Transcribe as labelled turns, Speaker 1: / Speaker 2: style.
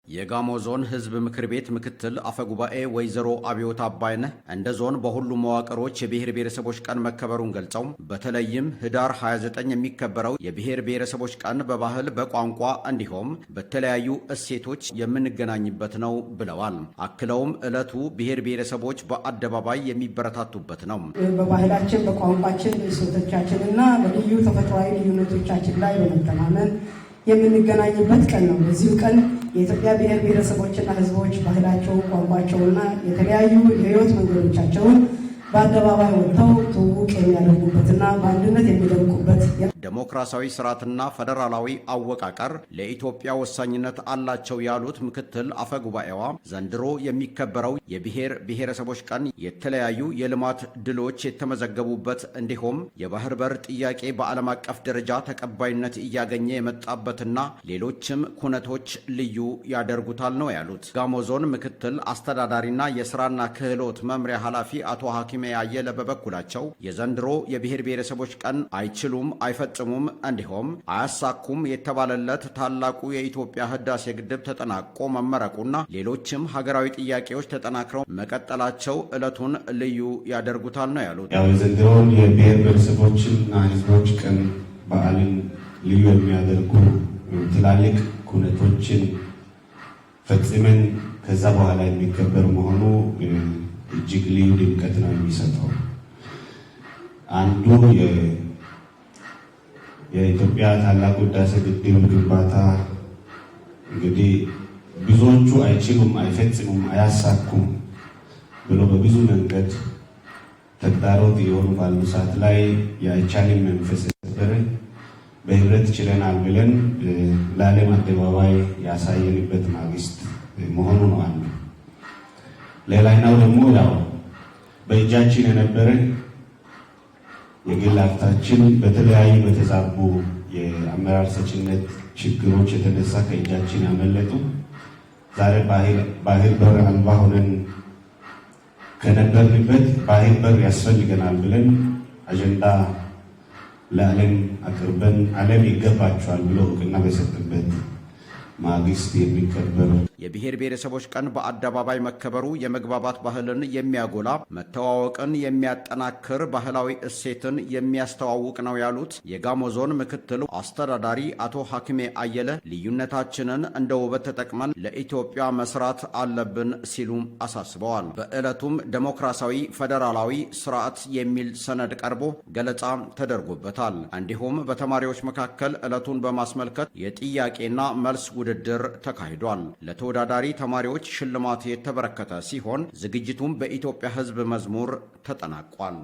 Speaker 1: የጋሞ ዞን ህዝብ ምክር ቤት ምክትል አፈጉባኤ ወይዘሮ አብዮት አባይነህ እንደ ዞን በሁሉም መዋቅሮች የብሔር ብሔረሰቦች ቀን መከበሩን ገልጸው በተለይም ህዳር 29 የሚከበረው የብሔር ብሔረሰቦች ቀን በባህል በቋንቋ እንዲሁም በተለያዩ እሴቶች የምንገናኝበት ነው ብለዋል። አክለውም ዕለቱ ብሔር ብሔረሰቦች በአደባባይ የሚበረታቱበት ነው።
Speaker 2: በባህላችን በቋንቋችን እሴቶቻችንና በልዩ ተፈጥሯዊ ልዩነቶቻችን ላይ በመተማመን የምንገናኝበት ቀን ነው። በዚሁ ቀን የኢትዮጵያ ብሔር ብሔረሰቦችና ህዝቦች ባህላቸውን፣ ቋንቋቸውና የተለያዩ የህይወት መንገዶቻቸውን በአደባባይ ወጥተው ትውውቅ የሚያደርጉበትና በአንድነት የሚደምቁበት
Speaker 1: ዴሞክራሲያዊ ስርዓትና ፌደራላዊ አወቃቀር ለኢትዮጵያ ወሳኝነት አላቸው ያሉት ምክትል አፈጉባኤዋ ዘንድሮ የሚከበረው የብሔር ብሔረሰቦች ቀን የተለያዩ የልማት ድሎች የተመዘገቡበት እንዲሁም የባህር በር ጥያቄ በዓለም አቀፍ ደረጃ ተቀባይነት እያገኘ የመጣበትና ሌሎችም ኩነቶች ልዩ ያደርጉታል ነው ያሉት። ጋሞ ዞን ምክትል አስተዳዳሪና የስራና ክህሎት መምሪያ ኃላፊ አቶ ሐኪሜ አየለ በበኩላቸው የዘንድሮ የብሔር ብሔረሰቦች ቀን አይችሉም አይፈጽሙም እንዲሁም አያሳኩም የተባለለት ታላቁ የኢትዮጵያ ህዳሴ ግድብ ተጠናቆ መመረቁና ሌሎችም ሀገራዊ ጥያቄዎች ተጠናክረው መቀጠላቸው ዕለቱን ልዩ ያደርጉታል ነው ያሉት።
Speaker 3: የዘንድሮውን የብሔር ብሔረሰቦችና ህዝቦች ቀን በዓልን ልዩ የሚያደርጉ ትላልቅ ኩነቶችን ፈጽመን ከዛ በኋላ የሚከበር መሆኑ እጅግ ልዩ ድምቀት ነው የሚሰጠው። አንዱ የኢትዮጵያ ታላቁ ህዳሴ ግድብ ግንባታ እንግዲህ ብዙዎቹ አይችሉም፣ አይፈጽሙም፣ አያሳኩም ብሎ በብዙ መንገድ ተግዳሮት የሆኑ ባሉ ሰዓት ላይ የአይቻልም መንፈስ ነበረ በህብረት ችለናል ብለን ለዓለም አደባባይ ያሳየንበት ማግስት መሆኑ ነው አንዱ። ሌላኛው ደግሞ ያው በእጃችን የነበረ የግል ሀብታችን በተለያዩ በተዛቡ የአመራር ሰጭነት ችግሮች የተነሳ ከእጃችን ያመለጡ ዛሬ ባህር በር አልባ ሆነን ከነበርንበት ባህር በር ያስፈልገናል ብለን አጀንዳ ለዓለም አቅርበን ዓለም ይገባቸዋል ብሎ እውቅና በሰጥበት ማግስት የሚከበሩ
Speaker 1: የብሔር ብሔረሰቦች ቀን በአደባባይ መከበሩ የመግባባት ባህልን የሚያጎላ መተዋወቅን የሚያጠናክር ባህላዊ እሴትን የሚያስተዋውቅ ነው ያሉት የጋሞ ዞን ምክትል አስተዳዳሪ አቶ ሐኪሜ አየለ ልዩነታችንን እንደ ውበት ተጠቅመን ለኢትዮጵያ መስራት አለብን ሲሉም አሳስበዋል። በዕለቱም ዴሞክራሲያዊ ፌደራላዊ ስርዓት የሚል ሰነድ ቀርቦ ገለጻ ተደርጎበታል። እንዲሁም በተማሪዎች መካከል ዕለቱን በማስመልከት የጥያቄና መልስ ውድድር ተካሂዷል። ለተወዳዳሪ ተማሪዎች ሽልማት የተበረከተ ሲሆን ዝግጅቱም በኢትዮጵያ ሕዝብ መዝሙር ተጠናቋል።